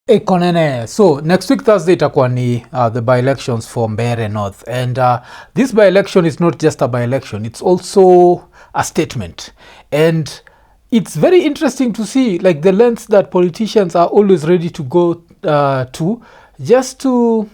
Ekonene. So next week Thursday itakuwa ni the by-elections for Mbeere North, and this by-election is not just a by-election, it's also a statement, and it's very interesting to see like the lengths that politicians are always ready to go to just to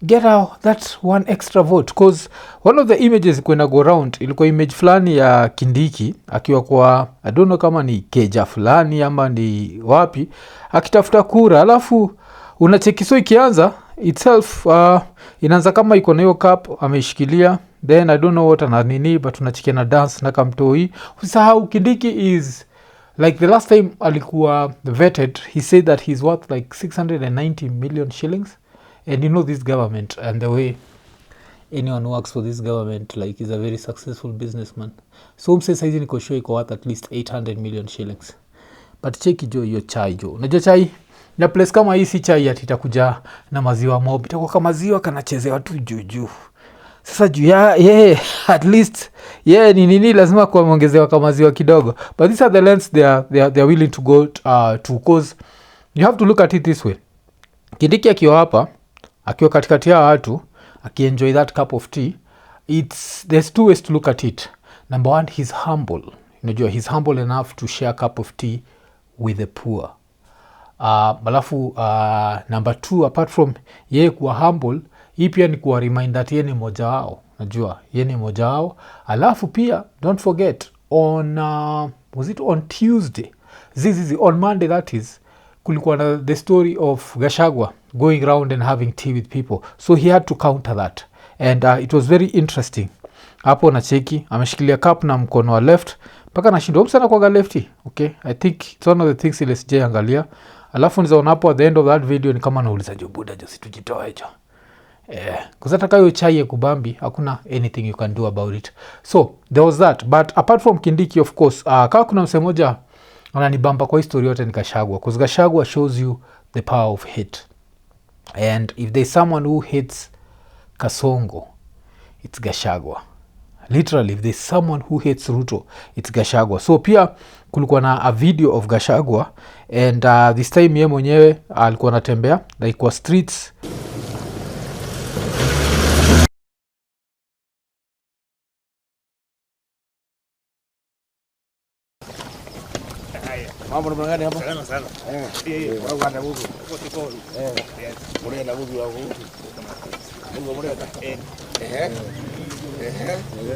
get that one extra vote, because one of the images kwenda go round ilikuwa image fulani ya Kindiki akiwa kwa I don't know kama ni keja fulani ama ni wapi akitafuta kura, alafu unachekiso ikianza itself inaanza kama iko na hiyo cup ameshikilia, then I don't know what ana nini, but unachikia na dance na kamtoi. Usisahau Kindiki is like the last time alikuwa vetted, he said that he's worth like 690 million shillings. And you know this government and the way anyone who works for this government like is a very successful businessman. So mse saizi niko sure iko worth at least 800 million shillings. But cheki jo hiyo chai jo. Unajua chai na place kama hii si chai ati itakuja na maziwa mob. Itakuwa kama maziwa kanachezewa tu juu. Sasa juu ya at least ni nini lazima kuongezewa kama maziwa kidogo. But these are the lengths they are willing to go to, cause you have to look at it this way. Kindiki akiwa hapa akiwa katikati ya watu akienjoy that cup of tea, there's two ways to look at it. Number one, he's humble. Unajua he's humble enough to share a cup of tea with the poor. Alafu number two, apart from yeye kuwa humble, hii pia ni kuwa remind that yeye ni moja wao. Unajua yeye ni moja wao. Alafu pia don't forget on was it on Tuesday, on Monday that is, kulikuwa na the story of Gachagua going around and having tea with people, so he had to counter that, and it was very interesting. Hapo na cheki ameshikilia cup na mkono wa left mpaka nashindwa msana kwa lefty. Okay, I think it's one of the things ile sije angalia, alafu nizaona hapo at the end of that video ni kama nauliza jo buda jo situjitoe jo kuzata kayo chai ya kubambi hakuna anything you can do about it. So there was that, but apart from Kindiki of course kama kuna mse moja ananibamba kwa history yote ni Gachagua, because Gachagua shows you the power of hate, and if there's someone who hates Kasongo, it's Gachagua. Literally, if there's someone who hates Ruto, it's Gachagua. So pia kulikuwa na a video of Gachagua, and this time yeye mwenyewe alikuwa anatembea like kwa streets. Mambo namna gani hapo? Salama sana. Wao wana nguvu. Hapo tuko. Mmoja na nguvu wao. Mungu mmoja.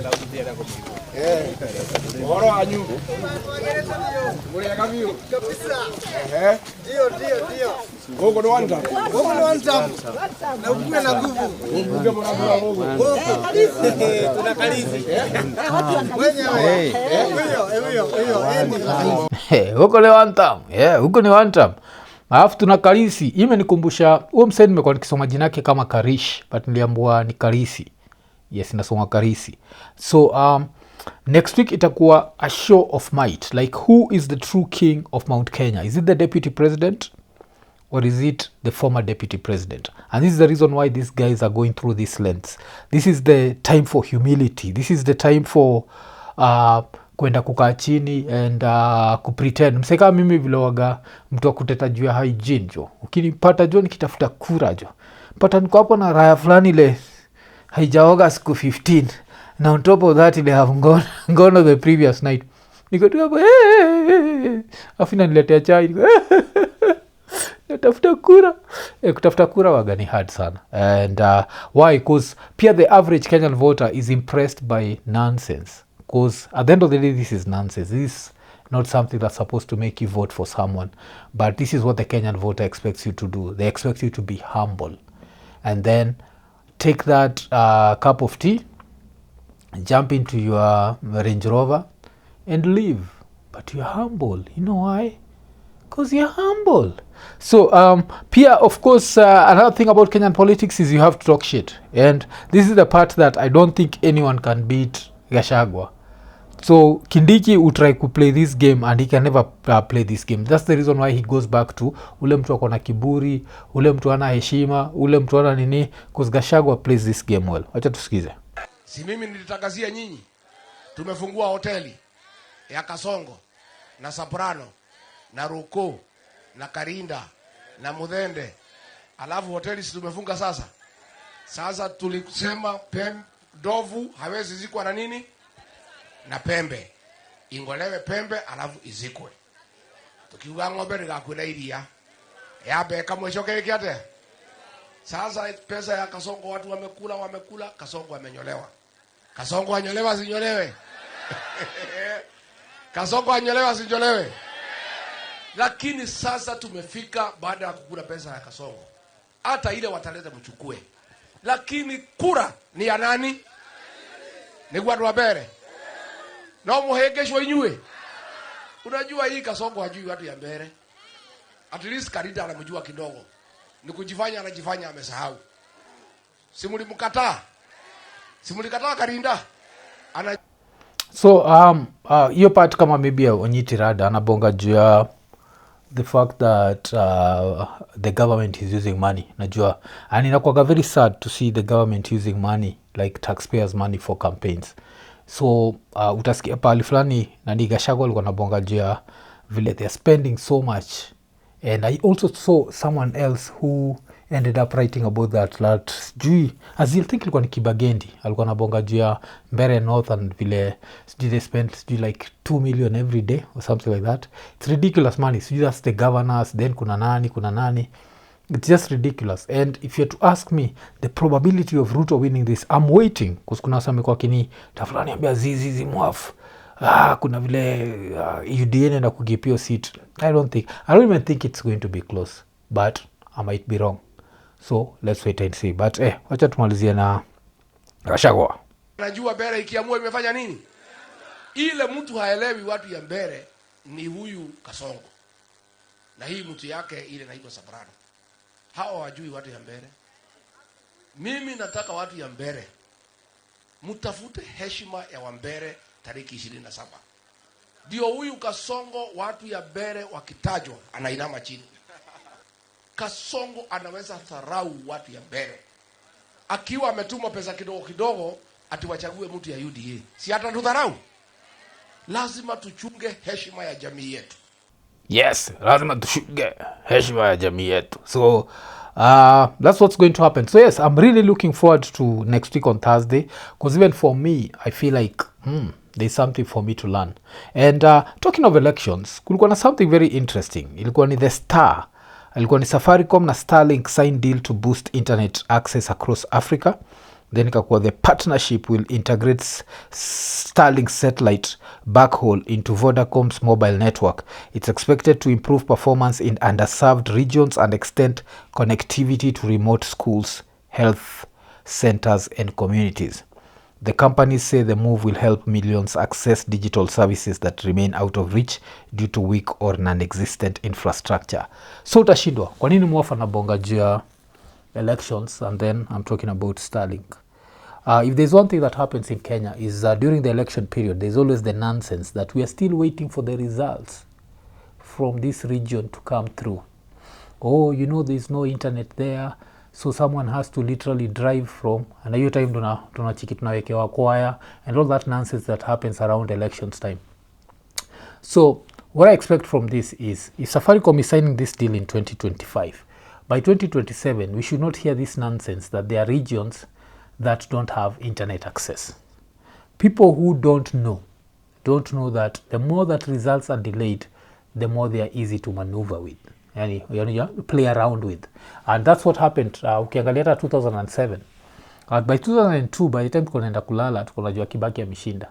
Na kutia na kwa. Horo anyu. Mmoja kama hiyo. Kabisa. Ndio. Gogo ndo wanta. Na ukue na nguvu. Mungu mmoja na nguvu. Tuna kalisi. Wenyewe. Huko ni one time. Huko ni one time. Alafu tuna Karisi. Imenikumbusha huo msee nimekuwa nikisoma jina yake kama Karish, but niliambiwa ni Karisi. Yes, nasoma Karisi. So next week itakuwa a show of might. Like who is the true king of Mount Kenya? Is it the deputy president or is it the former deputy president? And this is the reason why these guys are going through this lengths. This is the time for humility. This is the time for kwenda kukaa chini and kupretend. Mseka mimi vile waga mtu wa kuteta juu ya hygiene jo. Ukinipata jo nikitafuta kura jo. Pata niko hapo na raya fulani ile haijaoga siku 15. Na on top of that ile have gone the previous night. Niko tu hapo afina niletea chai. Natafuta kura. Kutafuta kura waga ni hard sana. And why? Because pia the average Kenyan voter is impressed by nonsense. Because at the end of the day, this is nonsense. This is not something that's supposed to make you vote for someone. But this is what the Kenyan voter expects you to do. They expect you to be humble. And then take that cup of tea, jump into your Range Rover, and leave. But you're humble. You know why? Because you're humble. So, Pia, of course, another thing about Kenyan politics is you have to talk shit. And this is the part that I don't think anyone can beat Gachagua. So Kindiki will try to play this game and he can never play this game. That's the reason why he goes back to ule mtu akona kiburi, ule mtu ana heshima, ule mtu ana nini, because Gachagua plays this game well. Acha tusikize. Si mimi nilitangazia nyinyi tumefungua hoteli ya Kasongo na Soprano na Ruko na Karinda na Mudhende. Alafu hoteli tumefunga sasa. Sasa tulisema ndovu hawezi zikwa na nini? Na pembe. Ingolewe pembe alafu izikwe. Tukiuga ng'ombe ngakwenda iria. Yabe kama mwishoke kiate. Sasa pesa ya Kasongo watu wamekula, Kasongo amenyolewa. Kasongo anyolewa sinyolewe. Kasongo anyolewa sinyolewe. Lakini sasa tumefika baada ya kukula pesa ya Kasongo. Hata ile wataleta mchukue. Lakini kura ni ya nani? Ni watu wa Mbeere. Na muhegeshwe inywe. Unajua hii Kasongo hajui watu ya Mbeere. At least Karinda anamjua kidogo. Ni kujifanya anajifanya amesahau. Simulimkataa Karinda. So hiyo part kama maybe Onyiti Rada anabonga juu ya the fact that the government is using money. Najua and inakuwa very sad to see the government using money like taxpayers money for campaigns. So utasikia pali fulani nani Gachagua alikuwa anabonga juu ya vile they are spending so much. And I also saw someone else who ended up writing about that sijui Azil think ilikuwa ni Kibagendi alikuwa anabonga juu ya Mbeere North and vile sijui they spent sijui like 2 million every day or something like that. It's ridiculous money. Sijui that's the governors, then kuna nani. It's just ridiculous. And if you had to ask me the probability of Ruto winning this, I'm waiting because kuna wasa mekuwa kini tafulani ambia zizi mwafu. Kuna vile UDA nenda kugipio seat. I don't even think it's going to be close, but I might be wrong. So let's wait and see. But wacha tumalizie na Gachagua. Najua Mbeere ikiamua imefanya nini? Ile mtu haelewi watu ya Mbeere ni huyu Kasongo. Na hii mtu yake ile inaitwa Sabrano. Hawa wajui watu ya Mbeere. Mimi nataka watu ya Mbeere mtafute heshima ya Wambere tariki 27. Ndio huyu Kasongo watu ya Mbeere wakitajwa anainama chini. Kasongo anaweza dharau watu ya Mbeere. Akiwa ametuma pesa kidogo ati wachague mtu ya UDA. Si hata tudharau. Lazima tuchunge heshima ya jamii yetu. Yes, lazima tuchunge heshima ya jamii yetu. So that's what's going to happen. So yes, I'm really looking forward to next week on Thursday because even for me I feel like there's something for me to learn. And talking of elections, kulikuwa na something very interesting. Ilikuwa ni the Star. Ilikuwa ni Safaricom na Starlink signed deal to boost internet access across Africa. Then ikakuwa the partnership will integrate Starlink satellite backhaul into Vodacom's mobile network. It's expected to improve performance in underserved regions and extend connectivity to remote schools, health centers and communities. The companies say the move will help millions access digital services that remain out of reach due to weak or non-existent infrastructure. So utashindwa, kwa nini mwafa na bonga juu ya elections and then I'm talking about Starlink? If there's one thing that happens in Kenya is during the election period, there's always the nonsense that we are still waiting for the results from this region to come through. Oh, you know, there's no internet there, so someone has to literally drive from, and hiyo time tunachiki tunawekewa kwaya and all that nonsense that happens around elections time. So what I expect from this is if Safaricom is signing this deal in 2025, by 2027 we should not hear this nonsense that there are regions that don't have internet access. People who don't know that the more that results are delayed, the more they are easy to maneuver with, yani play around with. And that's what happened ukiangalia 2007. By 2002, by the time tukonaenda kulala tuko tunajua Kibaki ameshinda.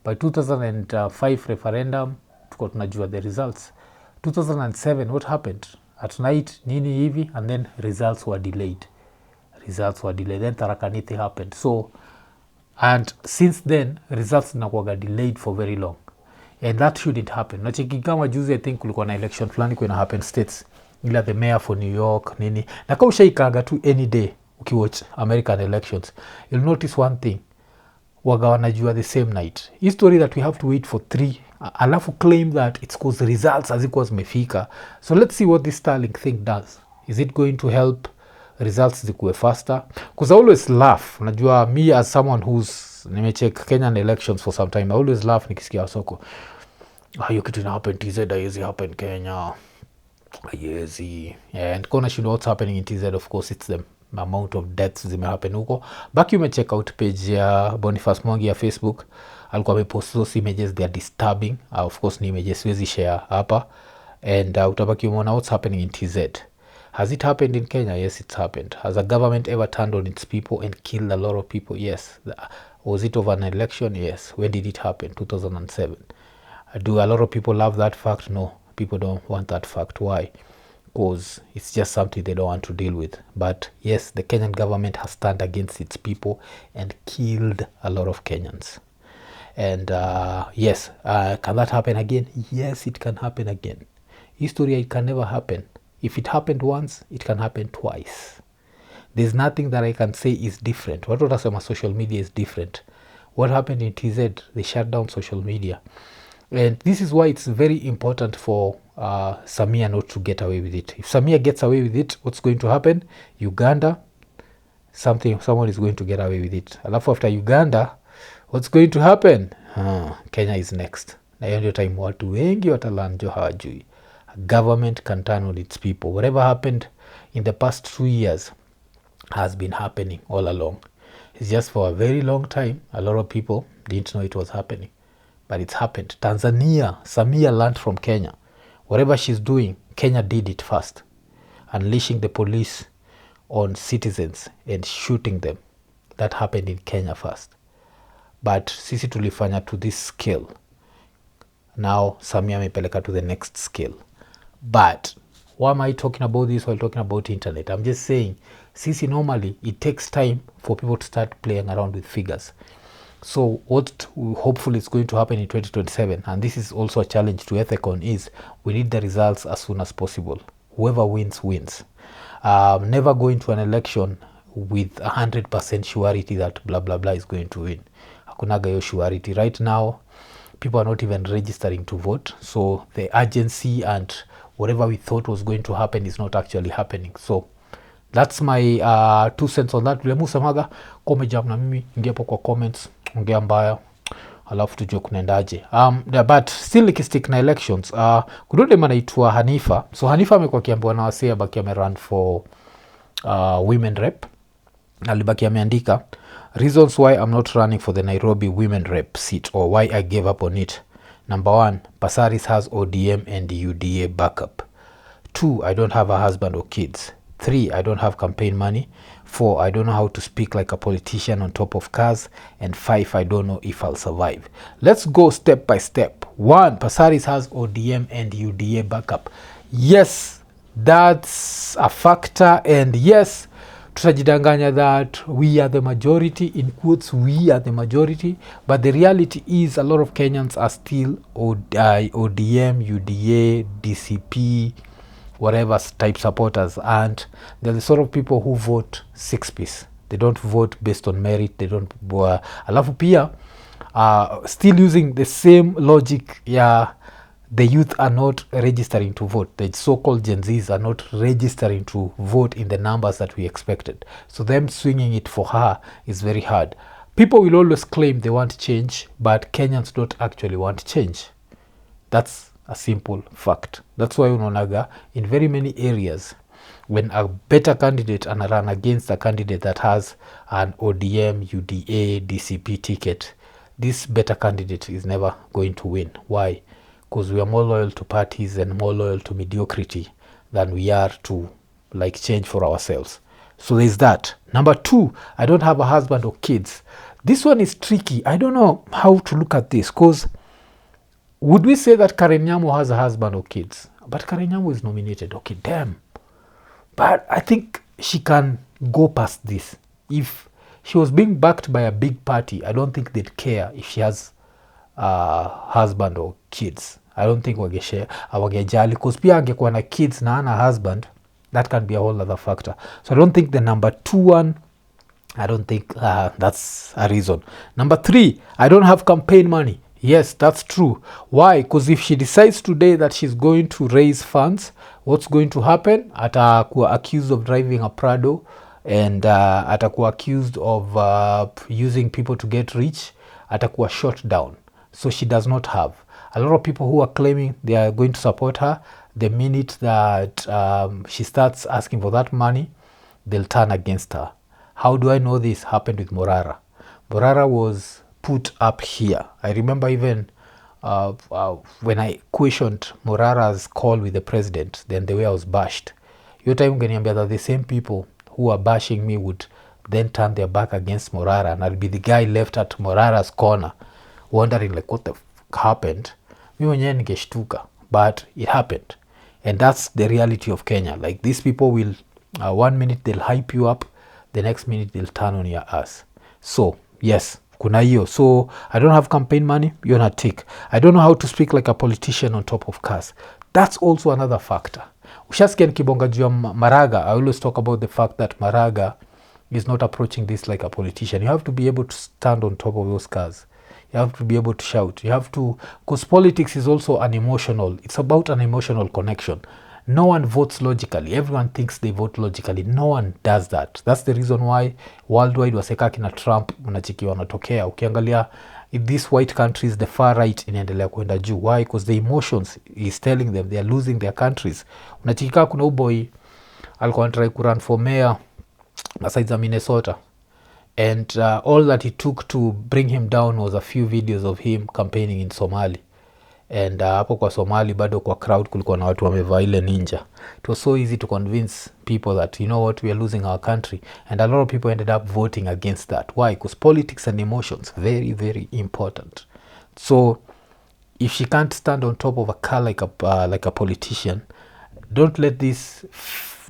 By 2005 referendum tuko tunajua the results. 2007 what happened? At night Nini hivi and then results were delayed. Then Tarakaniti happened. So, and since then results nakuwaga delayed for very long, and that shouldn't happen. Nachiki kama juzi I think kulikuwa na election fulani kwa happen states, ila the mayor for New York nini, na kama ushaikaga tu any day ukiwatch American elections you'll notice one thing, waga wanajua the same night. Hii story that we have to wait for 3 alafu claim that it's cause results hazikuwa zimefika. So let's see what this Starlink thing does. Is it going to help results zikuwe faster? Because I always laugh, unajua me as someone who's nimecheck Kenyan elections for some time, I always laugh nikisikia soko hiyo kitu ina happen TZ hizi happen Kenya, Yes, and kona shindo what's happening in TZ, of course it's the amount of deaths zimehappen huko. Baki umecheck out page ya Boniface Mwangi ya Facebook, alikuwa amepost those images, they are disturbing. Of course ni images siwezi share hapa, and utabaki umeona what's happening in TZ. Has it happened in Kenya? Yes, it's happened. Has a government ever turned on its people and killed a lot of people? Yes. Was it over an election? Yes. When did it happen? 2007. Do a lot of people love that fact? No. People don't want that fact. Why? Because it's just something they don't want to deal with. But yes, the Kenyan government has turned against its people and killed a lot of Kenyans. And yes, can that happen again? Yes, it can happen again. History, it can never happen. If it happened once, it can happen twice. There's nothing that I can say is different. What watasema social media is different. What happened in TZ? They shut down social media. And this is why it's very important for Samia not to get away with it. If Samia gets away with it, what's going to happen? Uganda, someone is going to get away with it. Alafu after Uganda, what's going to happen? Kenya is next. Na hiyo ndio time watu wengi watalanjo hawajui. A government can turn on its people. Whatever happened in the past 2 years has been happening all along. It's just for a very long time, a lot of people didn't know it was happening. But it's happened. Tanzania, Samia learned from Kenya. Whatever she's doing, Kenya did it first. Unleashing the police on citizens and shooting them. That happened in Kenya first. But sisi tulifanya to this scale. Now Samia amepeleka to the next scale. But why am I talking about this while talking about internet? I'm just saying, sisi normally it takes time for people to start playing around with figures. So what hopefully is going to happen in 2027, and this is also a challenge to Ethicon, is we need the results as soon as possible. Whoever wins, wins. Never go into an election with 100% surety that blah blah blah is going to win. Hakunaga hiyo surety. Right now, people are not even registering to vote. So the urgency and whatever we thought was going to happen is not actually happening. So that's my 2 cents on that. Vile musemaga komejam na mimi ingepo kwa comments, ongea mbaya alafu tujue kunaendaje. But still nikistick na elections, kudode manaitwa Hanifa. So Hanifa amekuwa kiambiwa na wasee baki amerun for women rep. Alibaki ameandika reasons why I'm not running for the Nairobi women rep seat, or why I gave up on it. Number 1, Pasaris has ODM and UDA backup. 2, I don't have a husband or kids. 3, I don't have campaign money. 4, I don't know how to speak like a politician on top of cars. And 5, I don't know if I'll survive. Let's go step by step. 1, Pasaris has ODM and UDA backup. Yes, that's a factor. And yes, tutajidanganya that we are the majority, in quotes, we are the majority, but the reality is a lot of Kenyans are still ODM, UDA, DCP, whatever type supporters, and they're the sort of people who vote 6-piece. They don't vote based on merit. They don't alafu pia still using the same logic. The youth are not registering to vote. The so-called Gen Zs are not registering to vote in the numbers that we expected. So them swinging it for her is very hard. People will always claim they want change, but Kenyans don't actually want change. That's a simple fact. That's why unaonaga in very many areas, when a better candidate and run against a candidate that has an ODM, UDA, DCP ticket, this better candidate is never going to win. Why? Because we are more loyal to parties and more loyal to mediocrity than we are to like change for ourselves. So there's that. Number 2, I don't have a husband or kids. This one is tricky. I don't know how to look at this, because would we say that Karen Nyamu has a husband or kids? But Karen Nyamu is nominated. Okay, damn. But I think she can go past this. If she was being backed by a big party, I don't think they'd care if she has a husband or kids. I don't think wagejali, because pia angekuwa na kids na ana husband, that can be a whole other factor. So I don't think the number 2 one, I don't think that's a reason. Number 3, I don't have campaign money. Yes, that's true. Why? Because if she decides today that she's going to raise funds, what's going to happen? Atakuwa accused of driving a Prado, and atakuwa accused of using people to get rich. Atakuwa shot down. So she does not have. A lot of people who are claiming they are going to support her, the minute that she starts asking for that money, they'll turn against her. How do I know this happened with Morara? Morara was put up here. I remember even when I questioned Morara's call with the president, then the way I was bashed. Your time ungeniambia that the same people who are bashing me would then turn their back against Morara, and I'll be the guy left at Morara's corner wondering like what the happened. Mi mwenyewe ningeshtuka, but it happened. And that's the reality of Kenya. Like these people will, 1 minute they'll hype you up, the next minute they'll turn on your ass. So yes, kuna hiyo. So I don't have campaign money, you're not tick. I don't know how to speak like a politician on top of cars. That's also another factor. Ushasikia nikibonga juu ya Maraga, I always talk about the fact that Maraga is not approaching this like a politician. You have to be able to stand on top of those cars. You have to be able to shout. You have to, because politics is also an emotional, it's about an emotional connection. No one votes logically. Everyone thinks they vote logically. No one does that. That's the reason why worldwide waseka kina Trump unachiki wanatokea. Ukiangalia in these white countries, the far right inaendelea kwenda juu. Why? Because the emotions is telling them they are losing their countries. Unachikika kuna boy alikuwa anatry kurun for mayor na side za Minnesota. And all that it took to bring him down was a few videos of him campaigning in Somali. And hapo kwa Somali bado kwa crowd kulikuwa na watu wamevaa ile ninja. It was so easy to convince people that, you know what, we are losing our country. And a lot of people ended up voting against that. Why? Because politics and emotions, very, very important. So if she can't stand on top of a car like a politician, don't let this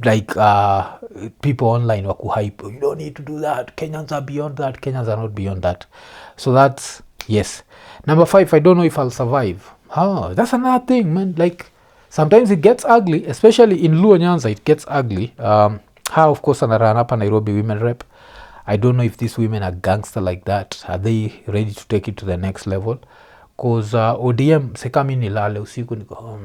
like people online waku hype, you don't need to do that, Kenyans are beyond that. Kenyans are not beyond that. So that's yes. Number 5, I don't know if I'll survive. That's another thing, man. Like sometimes it gets ugly, especially in Luo Nyanza, it gets ugly. Of course anarun up a Nairobi women rep. I don't know if these women are gangster like that. Are they ready to take it to the next level? Because ODM sekami nilale usiku niko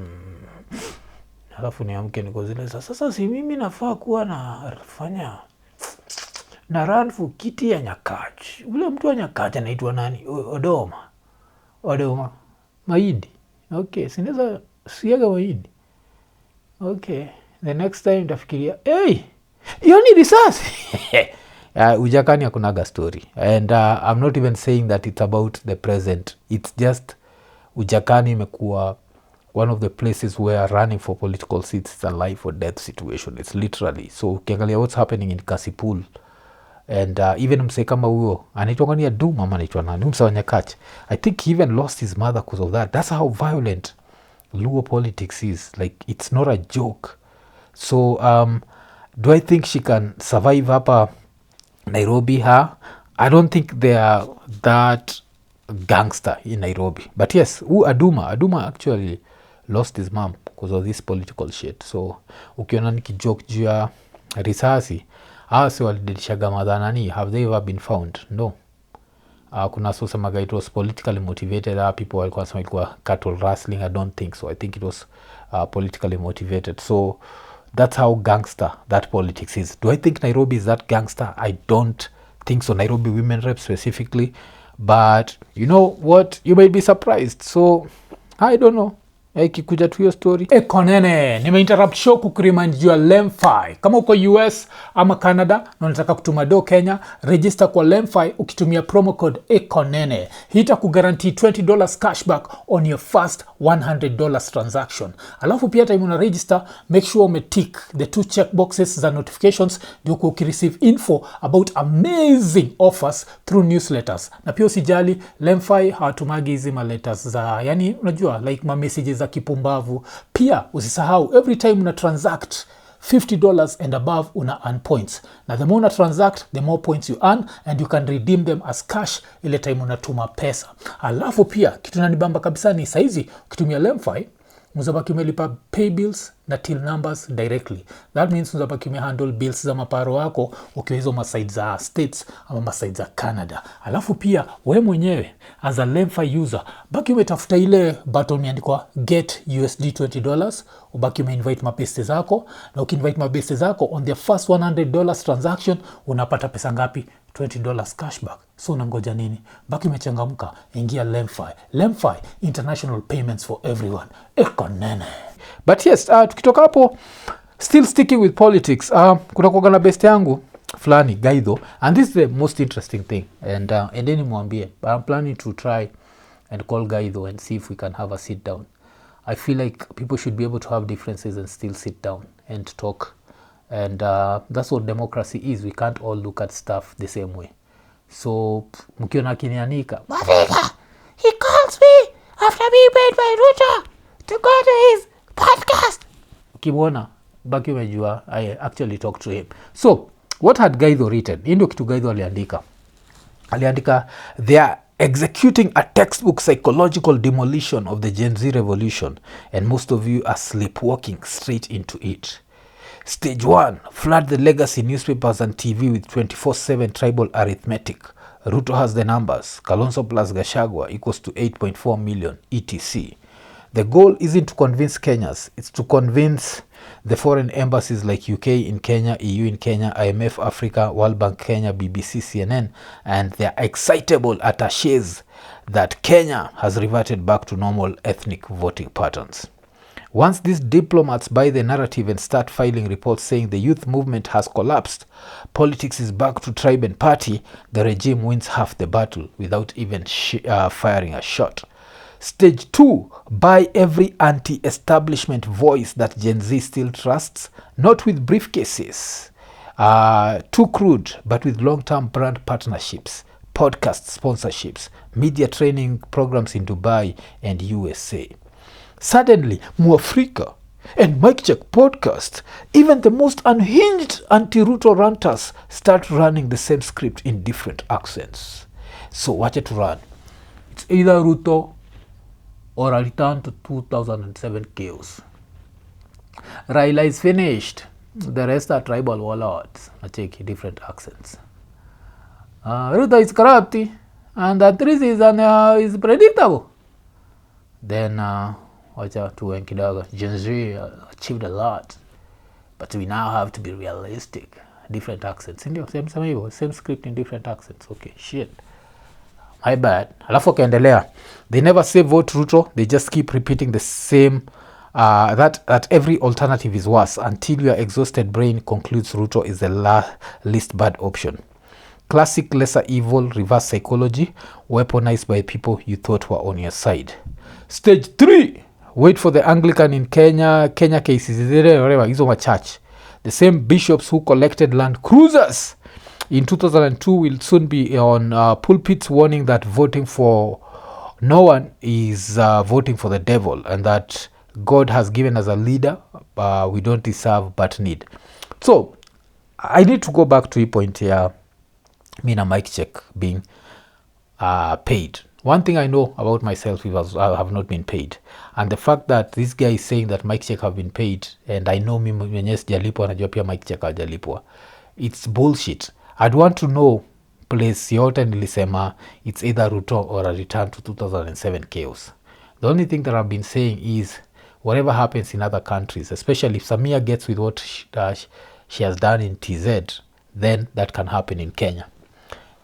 halafu niamke niko zile sasa si mimi nafaa kuwa nafanya na run for kiti ya Nyakach. Ule mtu wa Nyakach anaitwa nani? Odoma Mahidi. Okay, sinaweza siaga Mahidi. Okay, the next time nitafikiria hiyo ni risasi. Ujakani hakunaga story. And I'm not even saying that it's about the present. It's just Ujakani imekuwa one of the places where running for political seats is a life or death situation. It's literally. So ukiangalia what's happening in Kasipul, and even mse kama huyo anaitwa ngani ya Duma ama anaitwa nani, mse wa Nyakach, I think he even lost his mother because of that. That's how violent Luo politics is. Like it's not a joke. So do I think she can survive hapa Nairobi? I don't think they are that gangster in Nairobi. But yes, Aduma actually lost his mom because of this political shit. So ukiona nikijoke juu ya risasi, si walidishaga madhanani, have they ever been found? No. Kuna sosemaga it was politically motivated. People walikuwa nasema ilikuwa cattle rustling. I don't think so. I think it was politically motivated. So that's how gangster that politics is. Do I think Nairobi is that gangster? I don't think so. Nairobi women rep specifically. But you know what? You might be surprised. So I don't know. Kikuja tu hiyo story. Konene, nimeinterrupt show kukuremind juu ya Lemfi. Kama uko US ama Canada na unataka kutuma do Kenya, register kwa Lemfi ukitumia promo code EKONENE. Hii itakuguarantee $20 cashback on your first $100 transaction. Alafu pia time una register, make sure umetick the 2 checkboxes za notifications ndio ukireceive info about amazing offers through newsletters. Na pia usijali, Lemfi hawatumagi hizi letters za, yani unajua like ma messages za kipumbavu. Pia usisahau every time una transact $50 and above una earn points. Na the more una transact, the more points you earn and you can redeem them as cash ile time unatuma pesa. Alafu pia kitu nanibamba kabisa ni saizi ukitumia Lemfi mzabaki umelipa pay bills na till numbers directly. That means mzabaki umehandle bills za maparo wako ukiwa hizo maside za States ama maside za Canada. Alafu pia wewe mwenyewe as a Lemfi user baki umetafuta ile button imeandikwa get USD $20, ubaki umeinvite mabeste zako, na ukiinvite mabeste zako on their first $100 transaction unapata pesa ngapi? $20 cashback. So unangoja nini? Baki umechangamka, ingia Lemfi. Lemfi, international payments for everyone. EKONENE. But yes, tukitoka hapo, still sticking with politics, kuna kuwaga na best yangu fulani Gaidho, and this is the most interesting thing, and endeni mwambie, but I'm planning to try and call Gaidho and see if we can have a sit down. I feel like people should be able to have differences and still sit down and talk, and that's what democracy is. We can't all look at stuff the same way. So mkiona kinianika Mavika, he calls me after being paid by Ruto to go to his podcast, ukimwona baki umejua I actually talked to him. So what had Gaidho written? Ndio kitu Gaidho aliandika they are executing a textbook psychological demolition of the Gen Z revolution, and most of you are sleepwalking straight into it. Stage 1, flood the legacy newspapers and TV with 24/7 tribal arithmetic. Ruto has the numbers. Kalonzo plus Gachagua equals to 8.4 million etc. The goal isn't to convince Kenyans, it's to convince the foreign embassies like UK in Kenya, EU in Kenya, IMF Africa, World Bank Kenya, BBC, CNN, and their excitable attaches that Kenya has reverted back to normal ethnic voting patterns. Once these diplomats buy the narrative and start filing reports saying the youth movement has collapsed, politics is back to tribe and party, the regime wins half the battle without even firing a shot. Stage 2, buy every anti-establishment voice that Gen Z still trusts, not with briefcases, too crude, but with long-term brand partnerships, podcast sponsorships, media training programs in Dubai and USA. Suddenly, Muafrika and Mike Check podcast, even the most unhinged anti-Ruto ranters start running the same script in different accents. So watch it run. It's either Ruto or a return to 2007 chaos. Raila is finished. The rest are tribal warlords. I take different accents. Ruto is corrupt, and that reason is predictable. Then, wacha tuwe kidogo. Gen Z achieved a lot, but we now have to be realistic. Different accents. Ndio, same script in different accents. Okay, shit. My bad. Alafu kaendelea. They never say vote Ruto. They just keep repeating the same, that every alternative is worse until your exhausted brain concludes Ruto is the least bad option. Classic lesser evil reverse psychology weaponized by people you thought were on your side. Stage 3. Wait for the Anglican in Kenya cases. Hizo ma church. The same bishops who collected land cruisers in 2002 will soon be on pulpits warning that voting for no one is voting for the devil, and that God has given us a leader we don't deserve but need. So I need to go back to a point here. Me and Mike Check being paid. One thing I know about myself is I have not been paid, and the fact that this guy is saying that Mike Check have been paid, and I know mimi mwenyewe sijalipwa, najua pia Mike Check hajalipwa, it's bullshit. I'd want to know place yote nilisema it's either Ruto or a return to 2007 chaos. The only thing that I've been saying is whatever happens in other countries, especially if Samia gets with what she has done in TZ, then that can happen in Kenya.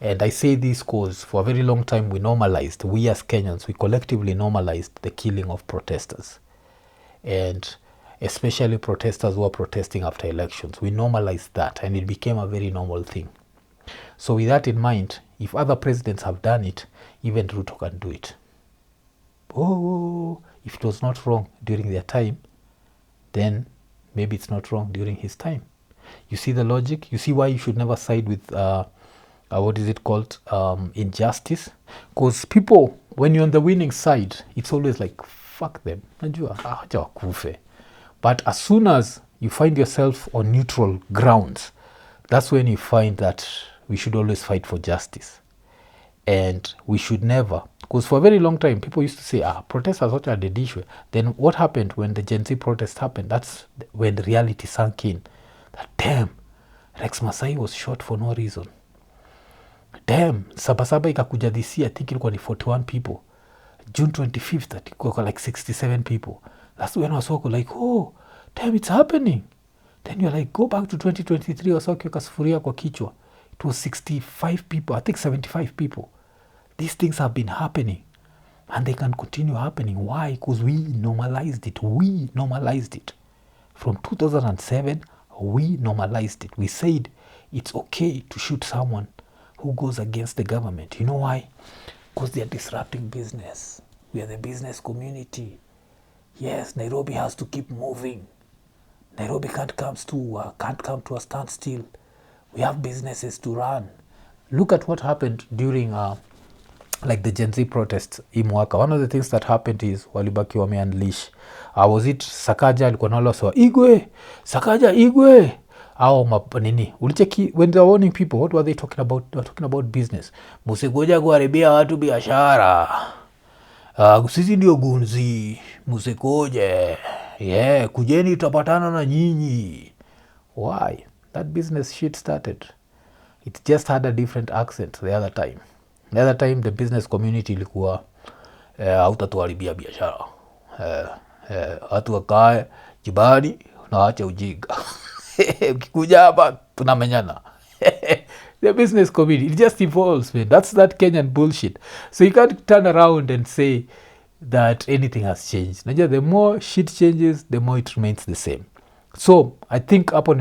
And I say this because for a very long time we as Kenyans, we collectively normalized the killing of protesters. And especially protesters who are protesting after elections. We normalized that, and it became a very normal thing. So with that in mind, if other presidents have done it, even Ruto can do it. Oh, if it was not wrong during their time, then maybe it's not wrong during his time. You see the logic? You see why you should never side with what is it called, injustice? Because people, when you're on the winning side, it's always like, fuck them. But as soon as you find yourself on neutral grounds, that's when you find that we should always fight for justice. And we should never, because for a very long time, people used to say, protesters are such a dead issue. Then what happened when the Gen Z protest happened? That's when the reality sank in. That damn, Rex Masai was shot for no reason. Damn, Sabasaba ikakuja this year, I think ilikuwa ni 41 people. June 25th, I think it was like 67 people. That's when I was like, oh, damn, it's happening. Then you're like, go back to 2023, wasokiweka sufuria kwa kichwa. It was 65 people, I think 75 people. These things have been happening. And they can continue happening. Why? Because we normalized it. We normalized it. From 2007, we normalized it. We said it's okay to shoot someone who goes against the government. You know why? Because they are disrupting business. We are the business community. Yes, Nairobi has to keep moving. Nairobi can't come to a standstill. We have businesses to run. Look at what happened during like the Gen Z protests hii mwaka. One of the things that happened is walibaki wameunleash. Was it Sakaja alikuwa nalosewa Igwe, Sakaja Igwe. Nini? Ulicheki when they were warning people, what were they talking about? They were talking about business. Musikuja kuharibia watu biashara. Sisi ndio gunzi. Musikoje. Yeah, kujeni tutapatana na nyinyi. Why? That business shit started. It just had a different accent the other time. The other time the business community ilikuwa hautatuharibia biashara. Watu wakae jibani na waache ujinga. Ukikuja hapa tunamenyana. The business community, it just evolves, man. That's that Kenyan bullshit. So you can't turn around and say that anything has changed. Najua the more shit changes, the more it remains the same. So I think hapo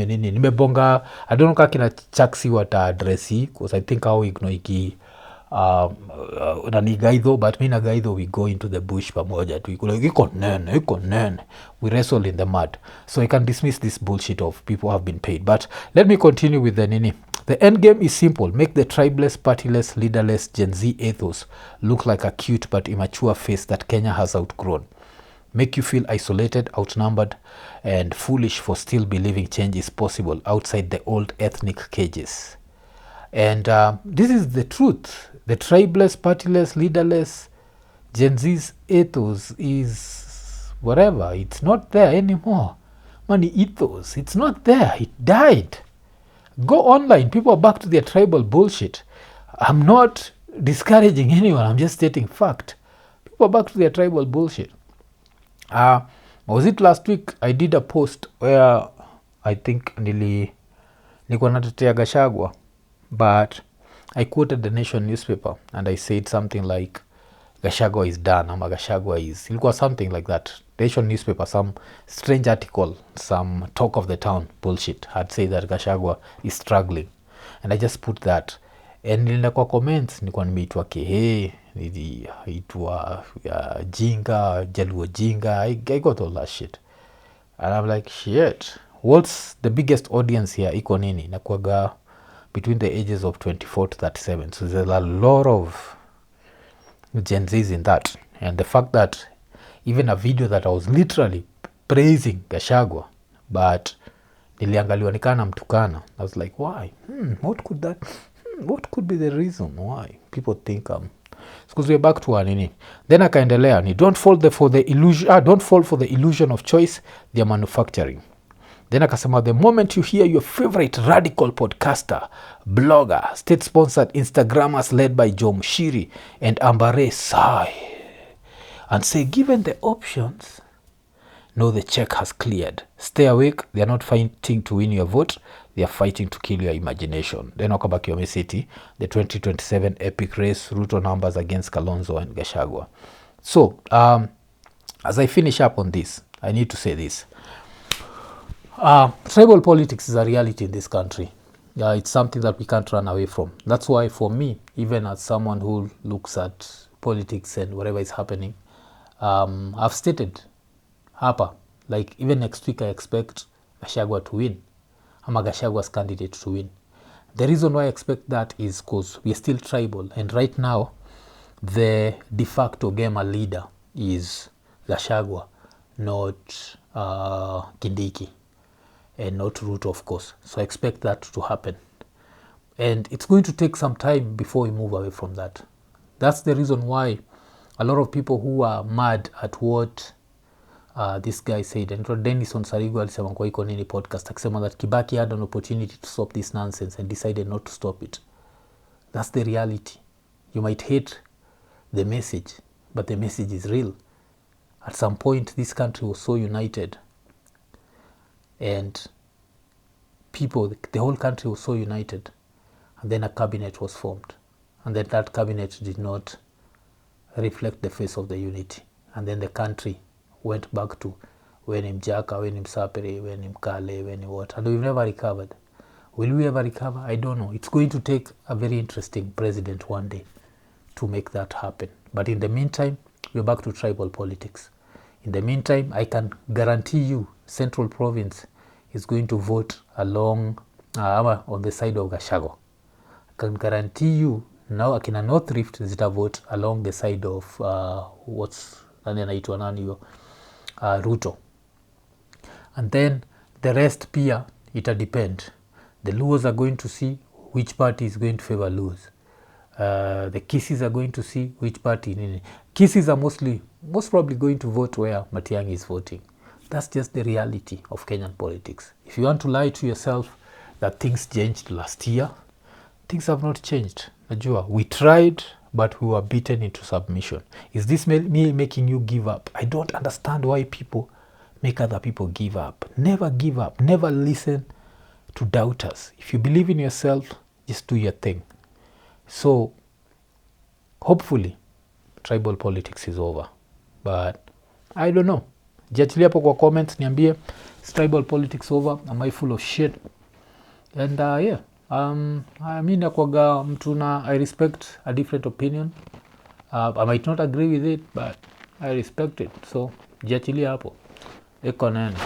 nimebonga. I don't know kama kina Chaksi wata-addressi, because I think how ignoiki nani Gaidho, but mi na Gaidho we go into the bush pamoja tu. Iko nene. We wrestle in the mud. So I can dismiss this bullshit of people have been paid. But let me continue with the Nini. The end game is simple. Make the tribeless, partyless, leaderless Gen Z ethos look like a cute but immature face that Kenya has outgrown. Make you feel isolated, outnumbered, and foolish for still believing change is possible outside the old ethnic cages. And this is the truth. The tribeless, partyless, leaderless Gen Z's ethos is whatever. It's not there anymore. Money ethos, it's not there. It died. Go online. People are back to their tribal bullshit. I'm not discouraging anyone. I'm just stating fact. People are back to their tribal bullshit. Was it last week I did a post where I think nilikuwa natetea Gachagua, but I quoted the Nation newspaper and I said something like Gachagua is done, ama Gachagua is, ilikuwa something like that. Nation newspaper, some strange article, some talk of the town bullshit had said that Gachagua is struggling, and I just put that, and nilienda kwa comments nilikuwa nimeitwa kehe, niliitwa jinga, jaluo jinga. I got all that shit, and I'm like, shit, what's the biggest audience here? Iko nini? Nakuaga between the ages of 24 to 37, so there's a lot of Gen Z's in that. And the fact that even a video that I was literally praising Gachagua, but niliangaliwa nikana mtukana, I was like, why? What could be the reason why people think because we're back to Nini. Then akaendelea ni don't fall for the illusion of choice they are manufacturing. Then akasema the moment you hear your favorite radical podcaster, blogger, state-sponsored Instagrammers led by Joe Mshiri and Mbeere sigh and say, given the options, no, the check has cleared. Stay awake. They are not fighting to win your vote. They are fighting to kill your imagination. Then wakabaki wameseti the 2027 epic race, Ruto numbers against Kalonzo and Gachagua. So, as I finish up on this, I need to say this. Tribal politics is a reality in this country. It's something that we can't run away from. That's why for me, even as someone who looks at politics and whatever is happening, I've stated hapa, like even next week I expect Gachagua to win. I'm a Gachagua's candidate to win. The reason why I expect that is because we are still tribal, and right now the de facto gamer leader is Gachagua, not Kindiki, and not Ruto, of course. So I expect that to happen. And it's going to take some time before we move away from that. That's the reason why a lot of people who are mad at what this guy said, and Dennis on Sarigo alisema kwa iko Nini podcast, akisema that Kibaki had an opportunity to stop this nonsense and decided not to stop it. That's the reality. You might hate the message, but the message is real. At some point, this country was so united, and people, the whole country was so united, and then a cabinet was formed, and then that cabinet did not reflect the face of the unity, and then the country went back to when Mjaka, when Msapere, when Mkale, when what, and we've never recovered. Will we ever recover? I don't know. It's going to take a very interesting president one day to make that happen. But in the meantime, we're back to tribal politics. In the meantime, I can guarantee you Central Province is going to vote along on the side of Gachagua. I can guarantee you now akina North Rift zita vote along the side of Ruto. And then the rest pia ita depend. The Luos are going to see which party is going to favor Luos. The Kisis are going to see which party. Nini. Kisis are most probably going to vote where Matiang'i is voting. That's just the reality of Kenyan politics. If you want to lie to yourself that things changed last year, things have not changed. Najua, we tried, but we were beaten into submission. Is this me making you give up? I don't understand why people make other people give up. Never give up. Never listen to doubters. If you believe in yourself, just do your thing. So, hopefully, tribal politics is over. But, I don't know. Jiachilia hapo kwa comments, niambie, is tribal politics over? Am I full of shit? And yeah, I mean, I respect a different opinion. I might not agree with it, but I respect it. So, jiachilia hapo. Eko nene.